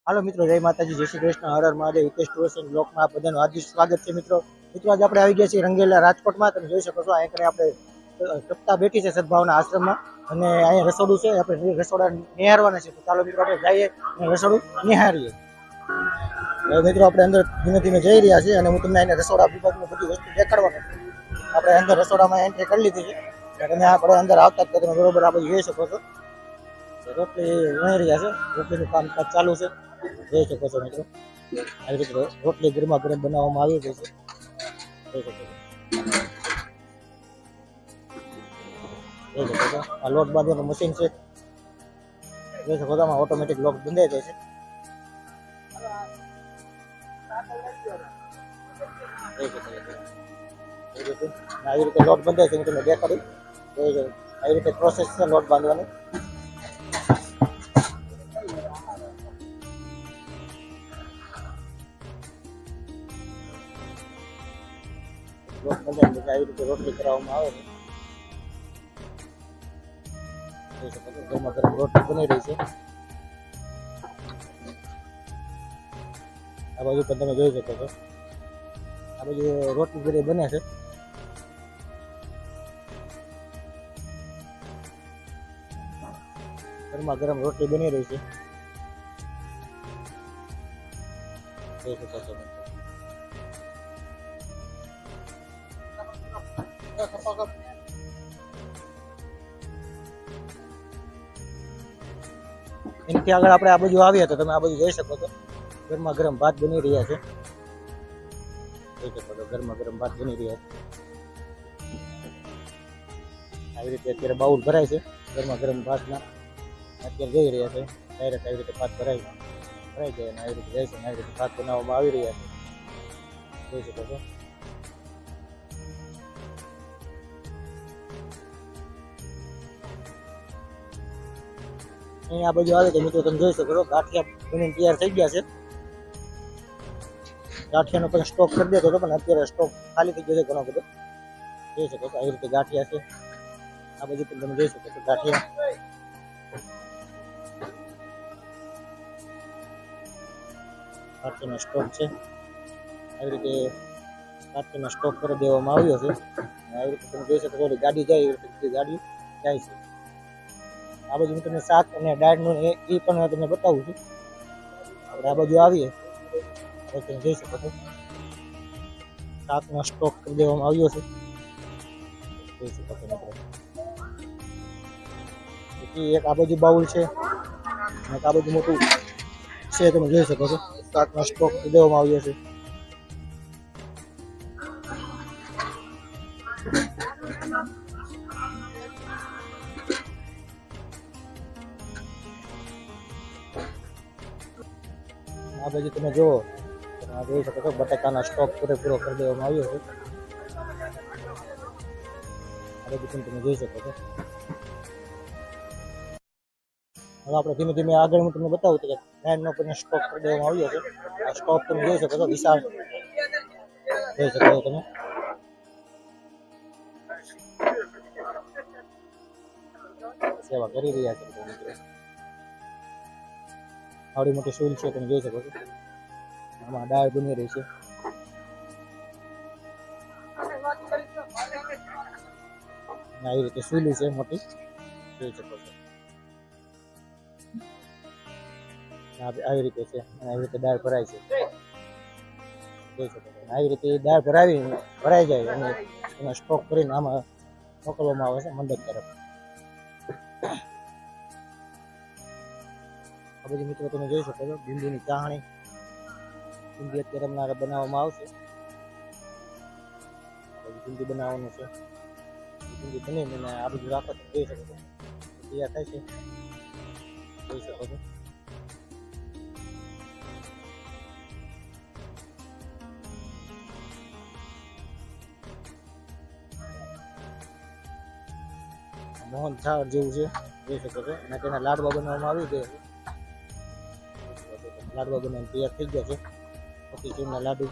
હાલો મિત્રો, જય માતાજી, જય શ્રી કૃષ્ણ, હર હર મહાદેવ. હિતેશ ટુર્સ એન્ડ બ્લોગમાં આપ બધાનું હાર્દિક સ્વાગત છે. મિત્રો આજે આપણે આવી ગયા છીએ રંગેલા રાજકોટમાં. તમે જોઈ શકો છો અહીંયા આપણે સપ્તાહ બેઠી છે સદભાવના આશ્રમમાં, અને અહીંયા રસોડું છે. આપણે રસોડા નિહારવાના છે. તો ચાલો મિત્રો આપણે જઈએ અને રસોડું નિહારીએ. મિત્રો આપણે અંદર ધીમે ધીમે જઈ રહ્યા છીએ, અને હું તમને અહીંયા રસોડા વિભાગની બધી વસ્તુ દેખાડવાનું છું. આપણે અંદર રસોડામાં એન્ટ્રી કરી લીધી છે. તમે આપણે અંદર આવતા જ તમે બરોબર આપણે જોઈ શકો છો રોટલી વણી રહ્યા છે. રોટલીનું કામકાજ ચાલુ છે, જોઈ શકો છો મિત્રો. આવી રીતે રોટલી ગરમા ગરમ બનાવવામાં આવી ગઈ છે, જોઈ શકો છો. જોઈ શકો છો આ લોટ બાંધવાનું મશીન છે, જોઈ શકો છો. આમાં ઓટોમેટિક લોટ બંધાઈ જાય છે. આવી રીતે લોટ બંધાય છે, હું તમને દેખાડું. આવી રીતે પ્રોસેસ છે લોટ બાંધવાની. લોટ બંધાય પછી આવી રીતે રોટલી કરવામાં આવે છે. જોઈ શકો છો ગરમા ગરમ રોટલી બની રહી છે. આ બાજુ પણ તમે જોઈ શકો છો, આ બાજુ રોટલી બધી બને છે. ગરમા ગરમ રોટલી બની રહી છે, જોઈ શકો છો. એનાથી આગળ આપણે આ બાજુ આવીએ તો તમે આ બાજુ જોઈ શકો છો, ગરમા ગરમ ભાત બની રહ્યા છે. જોઈ શકો છો ગરમા ગરમ ભાત બની રહ્યા છે. આવી રીતે અત્યારે બાઉલ ભરાય છે ગરમા ગરમ ભાતના. અત્યારે જોઈ રહ્યા છે ડાયરેક્ટ આવી રીતે ભાત ભરાઈ જાય અને આવી રીતે જાય છે, આવી રીતે ભાત બનાવવામાં આવી રહ્યા છે, જોઈ શકો છો. અહીંયા આ બાજુ આવે તો મિત્રો તમે જોઈ શકો છો ગાંઠિયા બનીને તૈયાર થઈ ગયા છે. ગાંઠિયાનો પણ સ્ટોક કરી દેતો હતો, પણ અત્યારે સ્ટોક ખાલી થઈ ગયો છે ઘણો બધો, જોઈ શકો છો. આવી રીતે ગાંઠિયા છે, આ બાજુ પણ તમે જોઈ શકો છો ગાંઠિયા. ગાંઠિયાનો સ્ટોક છે, આવી રીતે ગાંઠિયાનો સ્ટોક કરી દેવામાં આવ્યો છે. આવી રીતે તમે જોઈ શકો છો ગાડી જાય એવી રીતે ગાડી જાય છે. આ બાજુ હું તમને શાક અને દાળનું એ પણ તમને બતાવું છું. આપણે આ બાજુ આવીએ તો તમે જોઈ શકો છો શાકનો સ્ટોક કરી દેવામાં આવ્યો છે, જોઈ શકો છો. પછી એક આ બાજુ બાઉલ છે અને આ બાજુ મોટું છે, તમે જોઈ શકો છો. શાકનો સ્ટોક કરી દેવામાં આવ્યો છે. આ બાજુ તમે જુઓ, જોઈ શકો છો બટાકાના સ્ટોક પૂરેપૂરો કરી દેવામાં આવ્યો છે. આ બાજુ પણ તમે જોઈ શકો છો. હવે આપણે ધીમે ધીમે આગળ હું તમને બતાવું કે નાનનો પણ સ્ટોક કરી દેવામાં આવ્યો છે. આ સ્ટોક તમે જોઈ શકો છો, વિશાળ જોઈ શકો છો તમે. સેવા કરી રહ્યા છે મિત્રો. આવડી મોટી સૂલ છે, તમે જોઈ શકો છો. આમાં દાળ બની રહી છે. આવી રીતે સૂલી છે મોટી, જોઈ શકો છો. આવી રીતે છે, આવી રીતે દાળ ભરાય છે, જોઈ શકો છો. આવી રીતે દાળ ભરાઈ જાય અને એનો સ્ટોક કરીને આમાં મોકલવામાં આવે છે મંડપ તરફ. આ બધી મિત્રો તમે જોઈ શકો છો ભીંડીની ચાહણી. ભીંડી અત્યારે હમણાં બનાવવામાં આવશે. ભીંડી બનાવવાનું છે. ભીંડી બનીને આ બધું રાખો તો જોઈ શકો છો તૈયાર થાય છે, જોઈ શકો છો. મોહન થાળ જેવું છે, જોઈ શકો છો. અને તેના લાડવા બનાવવામાં આવી ગયા છે. લાડવા બનાવીને તૈયાર થઈ ગયા છે, મોતીચૂરના લાડુ.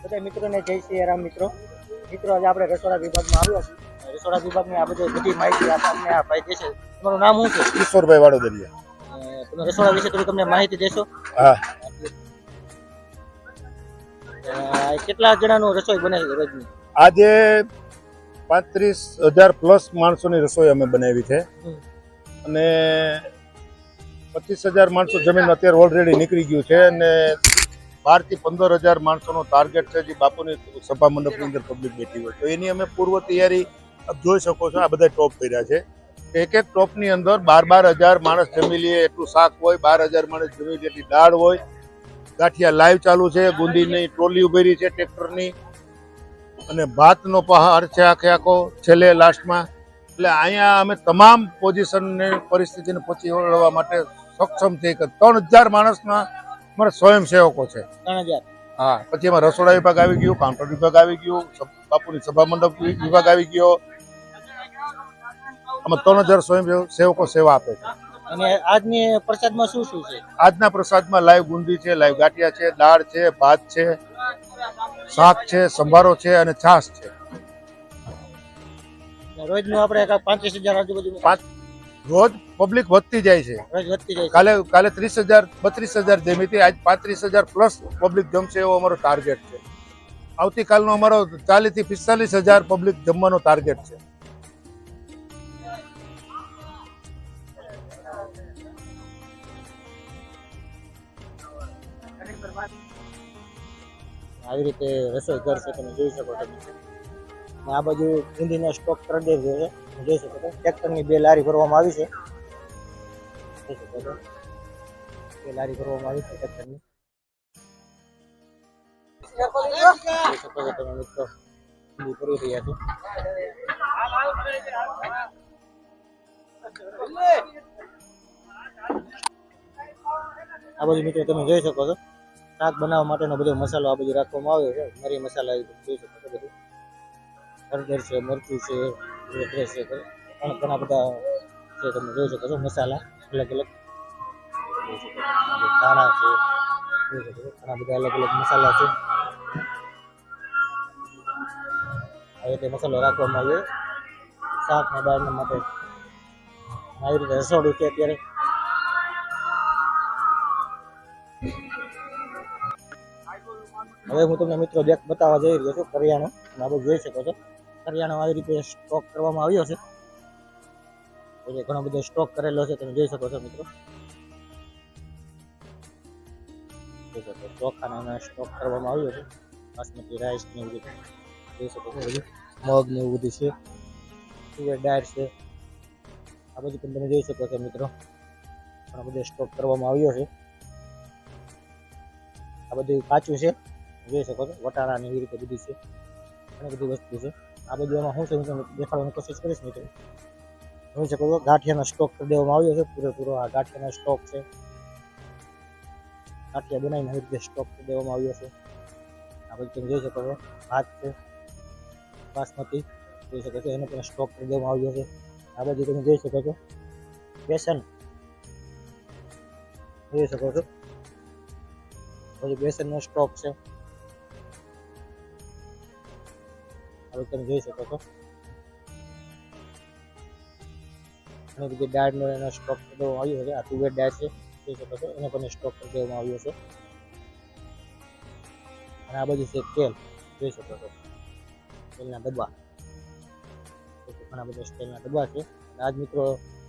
બધા મિત્રોને જય શ્રી રામ. મિત્રો આજે આપણે રસોડા વિભાગમાં આવ્યા છીએ. રસોડા વિભાગની આ બધી માહિતી આપણને આ ભાઈ દેશે. તમારું નામ શું છે? કિશોરભાઈ વાડોદરિયા. તમે રસોડા વિશે થોડી તમને માહિતી દેશો? હા. કેટલા જણાનું રસોઈ બને છે રોજની? આજે 35,000 પ્લસ માણસોની રસોઈ અમે બનાવી છે અને 25,000 માણસો જમીન અત્યારે ઓલરેડી નીકળી ગયું છે અને 12 થી 15,000 માણસોનો ટાર્ગેટ છે જે બાપુની સભા મંડપની અંદર પબ્લિક બેઠી હોય તો એની અમે પૂર્વ તૈયારી જોઈ શકો છો. આ બધા ટોપ કર્યા છે. એક એક ટોપની અંદર 12,000 માણસ જમી લે એટલું શાક હોય, 12,000 માણસ જમી લે એટલી દાળ હોય. ગાંઠિયા લાઈવ ચાલુ છે, ગુંદીની ટ્રોલી ઉભેરી છે ટ્રેક્ટરની અને ભાતનો પહાર છે આખો છેલ્લે લાસ્ટમાં. એટલે અહીંયા અમે તમામ પોઝિશનને પરિસ્થિતિને પહોંચી વળવા માટે સક્ષમ થઈ કે 3,000 માણસના અમારા સ્વયંસેવકો છે. 3,000? હા. પછી એમાં રસોડા વિભાગ આવી ગયું, કાઉન્ટર વિભાગ આવી ગયું, બાપુની સભા મંડપ વિભાગ આવી ગયો. આમાં 3,000 સ્વયંસેવકો સેવા આપે છે. અને આજની પ્રસાદમાં શું શું છે? આજના પ્રસાદમાં લાઈવ ગુંદી છે, લાઈવ ગાંઠિયા છે, દાળ છે, ભાત છે, શાક છે, સંભારો છે અને છાશ છે. રોજનું આપણે 35,000 આજુબાજુ રોજ પબ્લિક વધતી જાય છે. રોજ વધતી જાય છે. કાલે 30,000 32,000 જમી હતી. આજ 35,000 પ્લસ પબ્લિક જમશે એવો અમારો ટાર્ગેટ છે. આવતીકાલનો અમારો 40,000 થી 45,000 પબ્લિક જમવાનો ટાર્ગેટ છે. આવી રીતે રસોઈ ઘર છે તમે જોઈ શકો છો. આ બાજુ ગુંદીનો સ્ટોક કરી દેવો છે જોઈ શકો છો. ટ્રેક્ટરની 2 લારી ભરવામાં આવી છે. જોઈ શકો છો 2 લારી ભરવામાં આવી છે ટ્રેક્ટરની. જોઈ શકો છો તમે મિત્રો ગુંદી ભરી રહ્યા છે. આ બાજુ મિત્રો તમે જોઈ શકો છો શાક બનાવવા માટેનો બધો મસાલો આ બધું રાખવામાં આવ્યો છે. મરી મસાલા જોઈ શકો છો બધું. હળદર છે, મરચું છે, એડ્રેસ છે, ઘણા બધા છે તમે જોઈ શકો છો. મસાલા અલગ અલગ ધાણા છે, જોઈ શકો છો ઘણા બધા અલગ અલગ મસાલા છે. આવી રીતે મસાલો રાખવામાં આવ્યો શાક ને દાળ માટે. આવી રીતે રસોડું છે અત્યારે. હવે હું તમને મિત્રો બતાવવા જઈ રહ્યો છું કરિયાણું. આ બધું જોઈ શકો છો કરિયાણો આવી રીતે સ્ટોક કરવામાં આવ્યો છે. ઘણો બધો સ્ટોક કરેલો છે તમે જોઈ શકો છો મિત્રો. ચોખાનો સ્ટોક કરવામાં આવ્યો છે. બાસમતી રાઈસ ને એવું જોઈ શકો છો. બધું મગ ને એવું બધું છે. તુવેર દાળ છે. આ બધું પણ તમે જોઈ શકો છો મિત્રો. ઘણો બધો સ્ટોક કરવામાં આવ્યો છે. આ બધું કાચું છે જોઈ શકો છો. વટાણા ને એવી રીતે બધી છે. ઘણી બધી વસ્તુ છે. આ બધું એમાં શું છે હું દેખાડવાની કોશિશ કરીશ મિત્રો. જોઈ શકો છો ગાંઠિયાનો સ્ટોક કરી દેવામાં આવ્યો છે પૂરેપૂરો. આ ગાંઠિયાનો સ્ટોક છે. ગાંઠિયા બનાવીને આવી રીતે સ્ટોક કરી દેવામાં આવ્યો છે. આ બધું તમે જોઈ શકો છો. ભાત છે બાસમતી જોઈ શકો છો એનો પણ સ્ટોક કરી દેવામાં આવ્યો છે. આ બધું તમે જોઈ શકો છો. બેસન જોઈ શકો છો. પછી બેસનનો સ્ટોક છે. હવે તમે જોઈ શકો છો ઘણી બધી દાળનો એનો સ્ટોક કરી દેવામાં આવ્યો છે. આ તુવેર દાળ છે જોઈ શકો છો એનો પણ સ્ટોક કરી દેવામાં આવ્યો છે. અને આ બધું છે તેલ જોઈ શકો છો. તેલના ડબ્બા ઘણા બધા તેલના ડબ્બા છે. આજ મિત્રો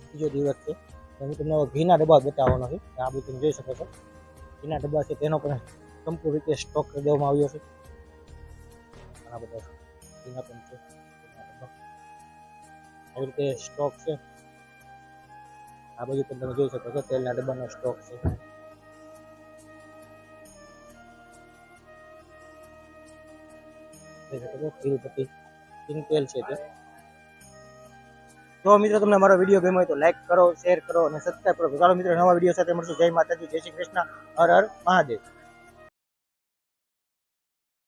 બીજો દિવસ છે. હું તમને ઘીના ડબ્બા બતાવવાનો છે. આ બધું તમે જોઈ શકો છો ઘીના ડબ્બા છે તેનો પણ સંપૂર્ણ રીતે સ્ટોક કરી દેવામાં આવ્યો છે. ઘણા બધા ઘીના પણ છે. આવી રીતે સ્ટોક છે. આ બધું પણ તમે જોઈ શકો છો તેલના ડબ્બાનો સ્ટોક છે. જોઈ શકો છો તિરુપતિ કિંગ તેલ છે તે. જો મિત્રો તમને મારો વિડીયો ગમ્યો હોય તો લાઈક કરો, શેર કરો અને સબસ્ક્રાઈબ કરો. ચાલો મિત્રો નવા વિડીયો સાથે મળશું. જય માતાજી, જય શ્રી કૃષ્ણ, હર હર મહાદેવ.